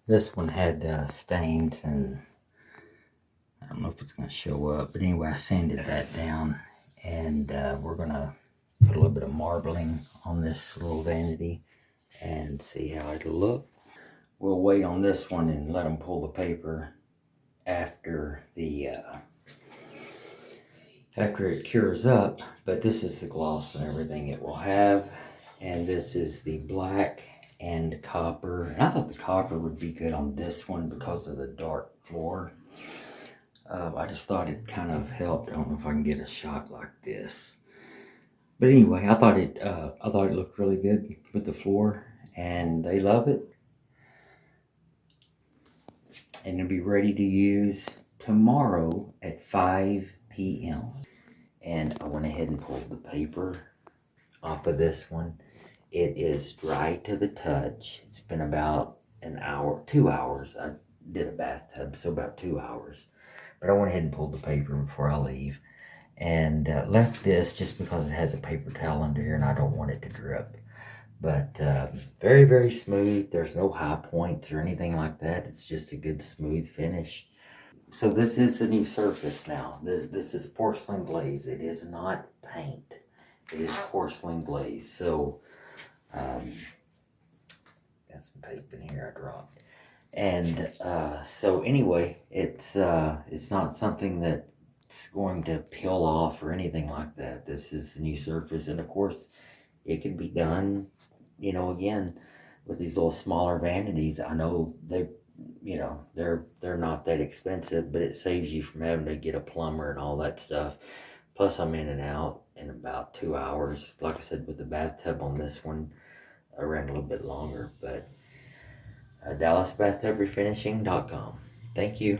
This one had stains, and I don't know if it's going to show up, but anyway, I sanded that down, and we're going to put a little bit of marbling on this little vanity and see how it'll look. We'll wait on this one and let them pull the paper after after it cures up, but this is the gloss and everything it will have, and this is the black and copper. And I thought the copper would be good on this one because of the dark floor. I just thought it kind of helped. I don't know if I can get a shot like this, but anyway, I thought it looked really good with the floor, and they love it, and it'll be ready to use tomorrow at 5 p.m. And I went ahead and pulled the paper off of this one. It is dry to the touch. It's been about an hour, 2 hours. I did a bathtub, so about 2 hours. But I went ahead and pulled the paper before I leave, and left this just because it has a paper towel under here and I don't want it to drip. But very, very smooth. There's no high points or anything like that. It's just a good smooth finish. So this is the new surface now. This is porcelain glaze. It is not paint. It is porcelain glaze. So got some tape in here I dropped. And so anyway, it's not something that's going to peel off or anything like that. This is the new surface, and of course it can be done, you know, again with these little smaller vanities. I know they're not that expensive, but it saves you from having to get a plumber and all that stuff. Plus I'm in and out in about 2 hours. Like I said, with the bathtub on this one, I ran a little bit longer. But DallasBathtubRefinishing.com. Thank you.